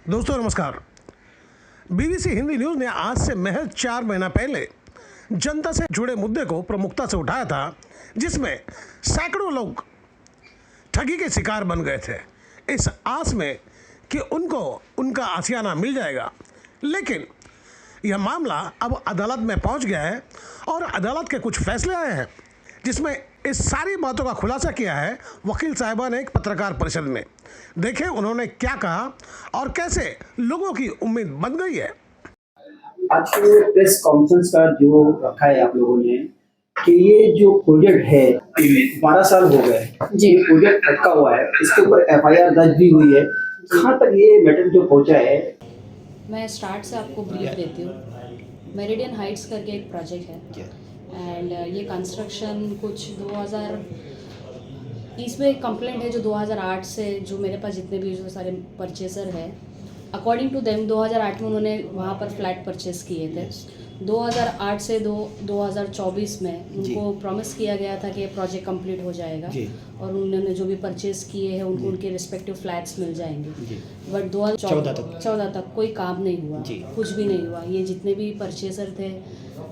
दोस्तों नमस्कार। BBC Hindi news ने आज से महज 4 महीना पहले जनता से जुड़े मुद्दे को प्रमुखता से उठाया था, जिसमें सैकड़ों लोग ठगी के शिकार बन गए थे इस आस में कि उनको उनका आशियाना मिल जाएगा। लेकिन यह मामला अब अदालत में पहुंच गया है और अदालत के कुछ फैसले आए हैं, जिसमें इस सारी बातों का खुलासा किया है वकील साहिबा ने एक पत्रकार परिषद में। देखें उन्होंने क्या कहा और कैसे लोगों की उम्मीद बन गई है। आज के प्रेस कॉन्फ्रेंस का जो रखा है आप लोगों ने कि ये जो प्रोजेक्ट है 12 साल हो गए जी, प्रोजेक्ट अटका हुआ है, इसके ऊपर एफआईआर दर्ज भी हुई है। कहाँ तक ये मैटर जो पहुंचा है? मैं स्टार्ट से आपको ब्रीफ देती हूँ। मेरिडियन हाइट्स करके एक प्रोजेक्ट है एंड ये कंस्ट्रक्शन कुछ 2000 इसमें एक कंप्लेंट है जो 2008 से जो मेरे पास जितने भी जो सारे परचेसर है, अकॉर्डिंग टू देम 2008 में उन्होंने वहाँ पर फ्लैट परचेस किए थे। 2008 से 2024 में उनको प्रॉमिस किया गया था कि ये प्रोजेक्ट कंप्लीट हो जाएगा और उन्होंने जो भी परचेस किए हैं उनको उनके रिस्पेक्टिव फ्लैट्स मिल जाएंगे। बट 2014 तक कोई काम नहीं हुआ, कुछ भी नहीं हुआ। ये जितने भी परचेसर थे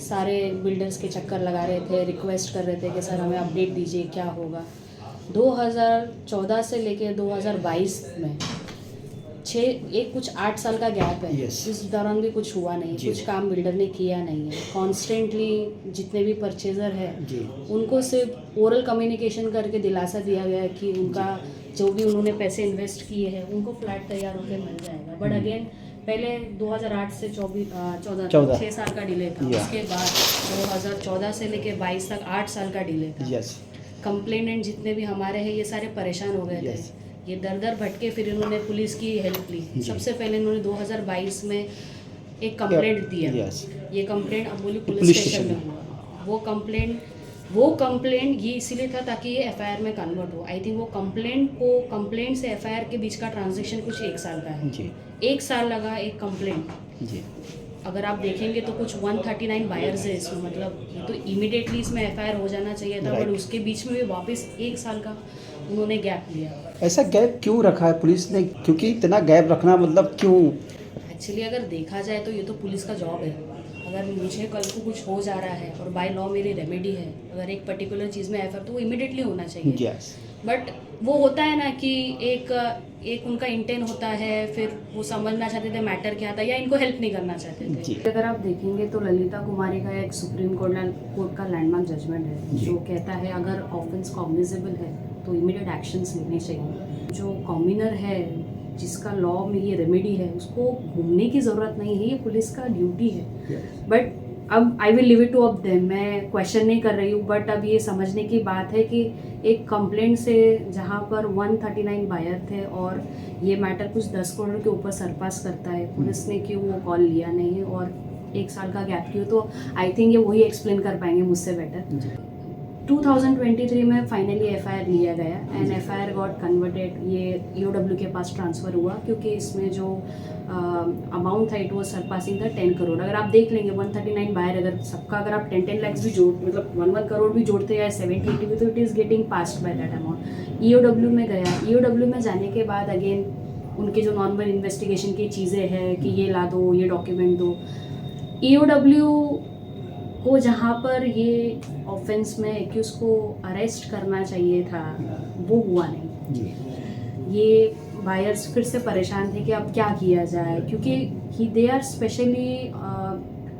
सारे बिल्डर्स के चक्कर लगा रहे थे, रिक्वेस्ट कर रहे थे कि सर हमें अपडेट दीजिए क्या होगा। 2014 से लेके 2022 में कुछ 8 साल का गैप है। इस दौरान भी कुछ हुआ नहीं, कुछ काम बिल्डर ने किया नहीं है। कॉन्स्टेंटली जितने भी परचेजर है उनको सिर्फ ओरल कम्युनिकेशन करके दिलासा दिया गया है कि उनका जो भी उन्होंने पैसे इन्वेस्ट किए हैं उनको फ्लैट तैयार होकर मिल जाएगा। बट अगेन पहले 2008 से 14 6 साल का डिले था। उसके बाद 2014 से लेके 22 तक 8 साल का डिले था। कंप्लेनेंट जितने भी हमारे हैं ये सारे परेशान हो गए थे। ये दर दर भटके, फिर इन्होंने पुलिस की हेल्प ली। सबसे पहले इन्होंने 2022 में एक कंप्लेंट दिया। ये कंप्लेंट अबोली पुलिस स्टेशन में हुआ। वो कंप्लेंट ये इसीलिए था ताकि ये एफआईआर में कन्वर्ट हो। आई थिंक वो कंप्लेंट से एफआईआर के बीच का ट्रांजेक्शन कुछ 1 साल का है। 1 साल लगा एक कंप्लेंट। अगर आप देखेंगे तो कुछ 139 बायर्स है इसमें, मतलब ये तो इमीडिएटली इसमें एफआईआर हो जाना चाहिए था। बट उसके बीच में भी वापस 1 साल का उन्होंने गैप लिया। ऐसा गैप क्यों रखा है पुलिस ने? क्योंकि इतना गैप रखना मतलब क्यों? एक्चुअली अगर देखा जाए तो ये तो पुलिस का जॉब है। अगर मुझे कल को कुछ हो जा रहा है और बाय लॉ मेरी रेमेडी है, अगर एक पर्टिकुलर चीज़ में एफआईआर तो वो इमीडिएटली होना चाहिए। बट वो होता है ना कि एक उनका इंटेंट होता है, फिर वो समझना चाहते थे मैटर क्या था या इनको हेल्प नहीं करना चाहते थे। अगर आप देखेंगे तो ललिता कुमारी का एक सुप्रीम कोर्ट का लैंडमार्क जजमेंट है जो कहता है अगर ऑफेंस कॉग्निजेबल है तो इमीडिएट एक्शंस लेने चाहिए। जो कॉम्युनर है जिसका लॉ में ये रेमेडी है उसको घूमने की ज़रूरत नहीं है, ये पुलिस का ड्यूटी है। बट अब I will leave it to up them. मैं क्वेश्चन नहीं कर रही हूँ, बट अब ये समझने की बात है कि एक कंप्लेंट से जहाँ पर 139 बायर थे और ये मैटर कुछ 10 करोड़ के ऊपर सरपास करता है, पुलिस ने क्यों वो कॉल लिया नहीं है और 1 साल का गैप क्यों? तो आई थिंक ये वही एक्सप्लेन कर पाएंगे मुझसे बेटर। 2023 में फाइनली एफआईआर लिया गया एंड एफआईआर गॉट कन्वर्टेड। ये ईओडब्ल्यू के पास ट्रांसफ़र हुआ क्योंकि इसमें जो अमाउंट था it was surpassing the 10 crore. अगर आप देख लेंगे 139 बायर, अगर सबका अगर आप 10 लाख भी जोड़ मतलब 1 करोड़ भी जोड़ते हैं 70-80 भी, तो it is getting passed by that amount. EOW में गया। ईओडब्ल्यू में जाने के बाद अगेन उनके जो नॉर्मल इन्वेस्टिगेशन की चीज़ें हैं कि ये ला दो, ये डॉक्यूमेंट दो। ईओडब्ल्यू को जहाँ पर ये ऑफेंस में एक्यूज को अरेस्ट करना चाहिए था वो हुआ नहीं। ये बायर्स फिर से परेशान थे कि अब क्या किया जाए, क्योंकि they are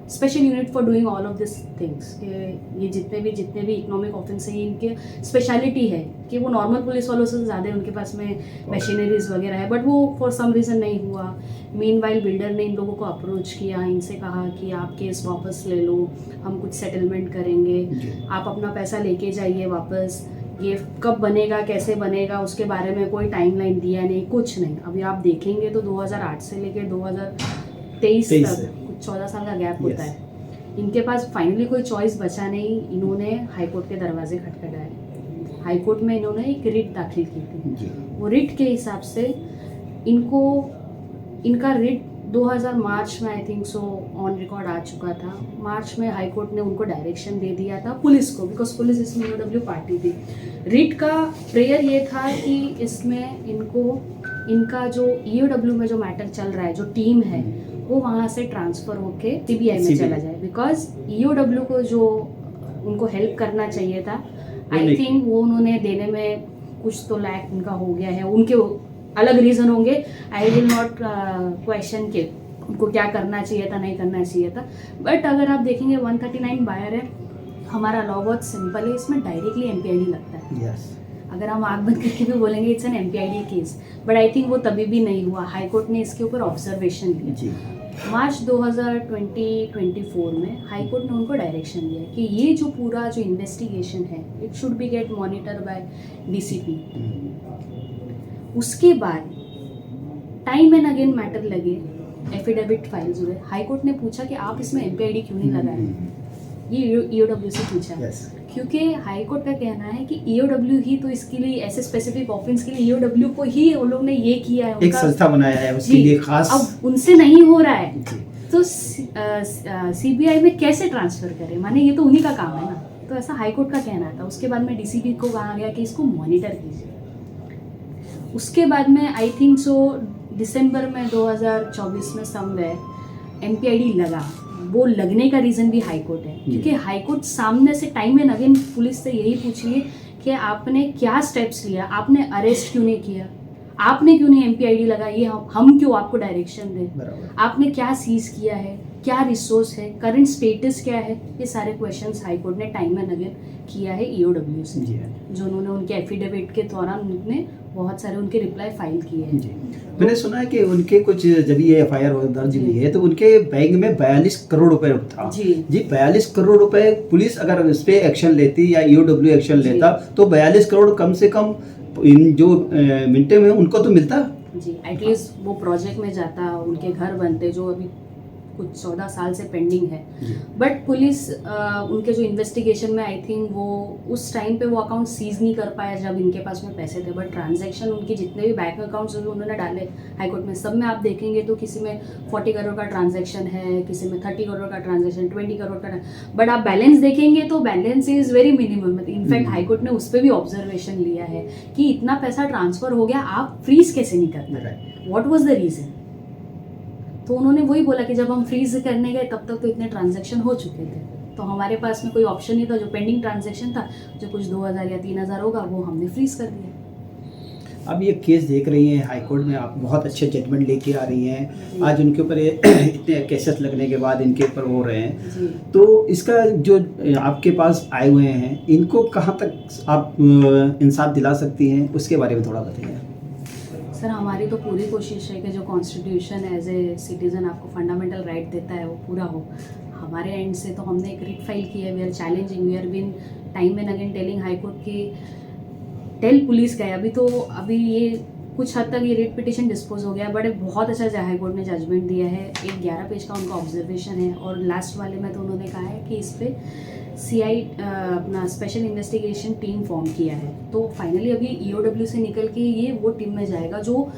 special unit for doing all of this things. ये जितने भी इकोनॉमिक ऑफेंस है इनके स्पेशलिटी है कि वो नॉर्मल पुलिस वालों से ज़्यादा उनके पास में मशीनरीज वगैरह है। बट वो फॉर सम रीज़न नहीं हुआ। मीनवाइल बिल्डर ने इन लोगों को अप्रोच किया, इनसे कहा कि आप केस वापस ले लो, हम कुछ सेटलमेंट करेंगे, आप अपना पैसा लेके जाइए वापस। ये कब बनेगा, कैसे बनेगा, उसके बारे में कोई टाइमलाइन दिया नहीं, कुछ नहीं। अभी आप देखेंगे तो 2008 से लेकर 2023 तक कुछ 14 साल का गैप होता है। इनके पास फाइनली कोई चॉइस बचा नहीं। इन्होंने हाईकोर्ट के दरवाजे खटखटाए। हाईकोर्ट में इन्होंने एक रिट दाखिल की थी। वो रिट के हिसाब से इनका रिट 2000 मार्च में I think so on record आ चुका था। मार्च में हाई कोर्ट ने उनको डायरेक्शन दे दिया था पुलिस को, बिकॉज पुलिस इसमें ईओडब्ल्यू पार्टी थी। रिट का प्रेयर ये था कि इसमें इनको इनका जो ईओडब्ल्यू में जो मैटर चल रहा है, जो टीम है, वो वहाँ से ट्रांसफ़र होके सीबीआई में चला जाए, बिकॉज ईओडब्ल्यू को जो उनको हेल्प करना चाहिए था, आई थिंक वो उन्होंने देने में कुछ तो लैक उनका हो गया है। उनके अलग रीज़न होंगे, आई विल नॉट क्वेश्चन के उनको क्या करना चाहिए था, नहीं करना चाहिए था। बट अगर आप देखेंगे 139 बायर है, हमारा लॉ बहुत सिंपल है, इसमें डायरेक्टली एमपीआईडी लगता है। यस, अगर हम आग बंद करके भी बोलेंगे it's an MPID case, but I think वो तभी भी नहीं हुआ। हाई कोर्ट ने इसके ऊपर ऑब्जर्वेशन लिया। जी, मार्च 2024 में हाई कोर्ट ने उनको डायरेक्शन दिया कि ये जो पूरा जो इन्वेस्टिगेशन है, it should be get monitor by DCP. उसके बाद टाइम एंड अगेन मैटर लगे, एफिडेविट फाइल्स हुए। हाई कोर्ट ने पूछा कि आप इसमें एमपीआईडी क्यों नहीं लगाए, ये ईओडब्ल्यू से पूछा। यस, क्योंकि हाई कोर्ट का कहना है कि ईओडब्ल्यू ही तो इसके लिए, ऐसे स्पेसिफिक ऑफेंस के लिए ईओडब्ल्यू को ही उन लोग ने ये किया है, एक संस्था बनाया है उसके जी, लिए खास। अब उनसे नहीं हो रहा है जी, तो सीबीआई में कैसे ट्रांसफर करें, माने ये तो उन्हीं का काम है ना। तो ऐसा हाई कोर्ट का कहना था। उसके बाद में डीसीपी को कहा गया कि इसको मॉनिटर कीजिए। उसके बाद में आई थिंक सो दिसंबर में 2024 में समवेयर एमपीआईडी लगा। वो लगने का रीज़न भी हाई कोर्ट है, क्योंकि हाई कोर्ट सामने से टाइम एंड अगेन पुलिस से यही पूछ रही है कि आपने क्या स्टेप्स लिया, आपने अरेस्ट क्यों नहीं किया, आपने क्यों नहीं एमपीआईडी लगाई, ये हम क्यों आपको डायरेक्शन दें, बराबर। आपने क्या सीज किया है, क्या रिसोर्स है, करंट स्टेटस क्या है। ये सारे क्वेश्चंस हाई कोर्ट ने टाइम एंड अगेन किया है ईओडब्ल्यू से, जी हाँ। जो उन्होंने उनके एफिडेविट के दौरान उन्होंने बहुत सारे उनके रिप्लाई फाइल किए हैं। जी, मैंने सुना है कि उनके कुछ जब ये एफआईआर दर्ज हुई है तो उनके बैंक में 42 करोड़ रुपए था। जी 42 करोड़ रुपए पुलिस अगर इस पे एक्शन लेती या ईओडब्ल्यू एक्शन लेता तो 42 करोड़ कम से कम इन जो मिनटे में उनको तो मिलता। जी, एटलीस्ट वो प्रोजेक्ट में जाता, उनके घर बनते, जो अभी कुछ 14 साल से पेंडिंग है। बट पुलिस उनके जो इन्वेस्टिगेशन में आई थिंक वो उस टाइम पे वो अकाउंट सीज नहीं कर पाया जब इनके पास में पैसे थे। बट ट्रांजैक्शन उनके जितने भी बैंक अकाउंट्स उन्होंने डाले हाईकोर्ट में, सब में आप देखेंगे तो किसी में 40 करोड़ का ट्रांजैक्शन है, किसी में 30 करोड़ का ट्रांजैक्शन, 20 करोड़ का। बट आप बैलेंस देखेंगे तो balance is very minimum. In fact high court ने उस पर भी ऑब्जर्वेशन लिया है कि इतना पैसा ट्रांसफर हो गया, आप फ्रीज कैसे नहीं करते, व्हाट वाज द रीज़न। तो उन्होंने वही बोला कि जब हम फ्रीज करने गए तब तक तो इतने ट्रांजैक्शन हो चुके थे, तो हमारे पास में कोई ऑप्शन नहीं था। जो पेंडिंग ट्रांजैक्शन था, जो कुछ 2000 या 3000 होगा, वो हमने फ्रीज कर दिया। अब ये केस देख रही हैं हाई कोर्ट में, आप बहुत अच्छे जजमेंट लेके आ रही हैं। आज उनके ऊपर इतने केसेस लगने के बाद इनके ऊपर हो रहे हैं, जी तो इसका जो आपके पास आए हुए हैं इनको कहाँ तक आप इंसाफ दिला सकती हैं, उसके बारे में थोड़ा बताइए। सर, हमारी तो पूरी कोशिश है कि जो कॉन्स्टिट्यूशन एज ए सिटीज़न आपको फंडामेंटल राइट देता है वो पूरा हो। हमारे एंड से तो हमने एक रिट फाइल की है, we are challenging, we are been time and again telling high court की टेल पुलिस का है। अभी ये कुछ हद तक ये रिट पिटिशन डिस्पोज हो गया, बट बहुत अच्छा हाई कोर्ट ने जजमेंट दिया है। एक 11 पेज का उनका ऑब्जर्वेशन है, और लास्ट वाले में तो उन्होंने कहा है कि इस पर सीआई अपना स्पेशल इन्वेस्टिगेशन टीम फॉर्म किया है। तो फाइनली अभी ईओडब्ल्यू से निकल के ये वो टीम में जाएगा जो,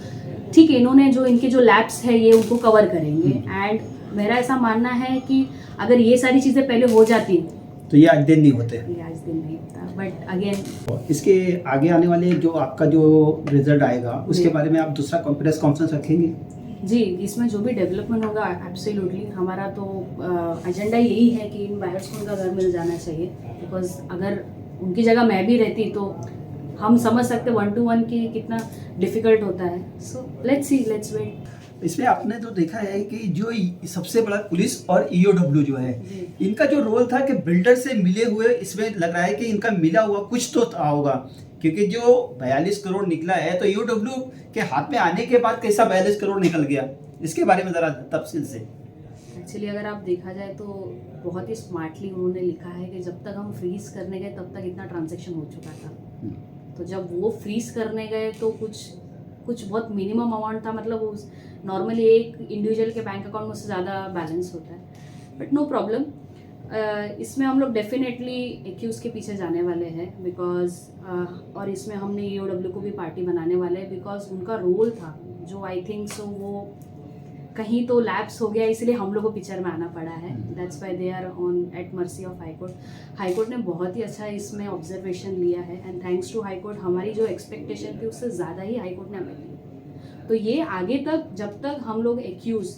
ठीक है, इन्होंने जो इनके जो लैब्स है ये उनको कवर करेंगे। एंड मेरा ऐसा मानना है कि अगर ये सारी चीज़ें पहले हो जाती तो ये आज दिन नहीं होते, ये आज दिन नहीं होता। बट अगेन इसके आगे आने वाले जो आपका जो रिजल्ट आएगा उसके बारे में आप दूसरा प्रेस कॉन्फ्रेंस रखेंगे? जी, इसमें जो भी डेवलपमेंट होगा एब्सोल्युटली हमारा तो एजेंडा यही है कि इन बायर्स को उनका घर मिल जाना चाहिए। बिकॉज अगर उनकी जगह मैं भी रहती तो हम समझ सकते 1 to 1 की कितना डिफ़िकल्ट होता है। So let's see, let's wait. इसमें आपने तो देखा है कि जो सबसे बड़ा पुलिस और ईओडब्ल्यू जो है, इनका जो रोल था कि बिल्डर से मिले हुए, इसमें लग रहा है कि इनका मिला हुआ कुछ तो था होगा, क्योंकि जो 42 करोड़ निकला है तो ईओडब्ल्यू के हाथ में आने के बाद कैसा 42 करोड़ निकल गया, इसके बारे में ज़रा तफसील से। एक्चुअली अगर आप देखा जाए तो बहुत ही स्मार्टली उन्होंने लिखा है कि जब तक हम फ्रीज करने गए तब तक इतना ट्रांजैक्शन हो चुका था। तो जब वो फ्रीज करने गए तो कुछ बहुत मिनिमम अमाउंट था, मतलब उस नॉर्मली एक इंडिविजुअल के बैंक अकाउंट में से ज़्यादा बैलेंस होता है। बट नो प्रॉब्लम, इसमें हम लोग डेफिनेटली एक्यूज़ के पीछे जाने वाले हैं बिकॉज और इसमें हमने ईओडब्ल्यू को भी पार्टी बनाने वाले हैं बिकॉज उनका रोल था जो आई थिंक सो वो कहीं तो लैप्स हो गया, इसलिए हम लोग को पिक्चर में आना पड़ा है। That's why they are on at mercy of high court. High court ने बहुत ही अच्छा इसमें ऑब्जर्वेशन लिया है and thanks to high court हमारी जो एक्सपेक्टेशन थी उससे ज़्यादा ही हाई कोर्ट ने हमें दी। तो ये आगे तक जब तक हम लोग एक्यूज़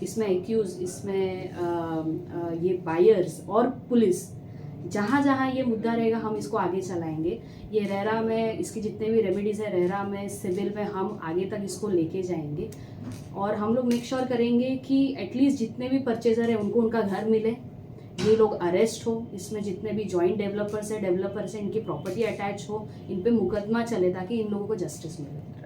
इसमें ये बायर्स और पुलिस जहाँ जहाँ ये मुद्दा रहेगा हम इसको आगे चलाएंगे। ये रेरा में इसकी जितने भी रेमेडीज़ है रेरा में सिविल में हम आगे तक इसको लेके जाएंगे और हम लोग मेक श्योर करेंगे कि एटलीस्ट जितने भी परचेज़र हैं उनको उनका घर मिले, ये लोग अरेस्ट हो, इसमें जितने भी जॉइंट डेवलपर्स हैं इनकी प्रॉपर्टी अटैच हो, इन पे मुकदमा चले ताकि इन लोगों को जस्टिस मिले।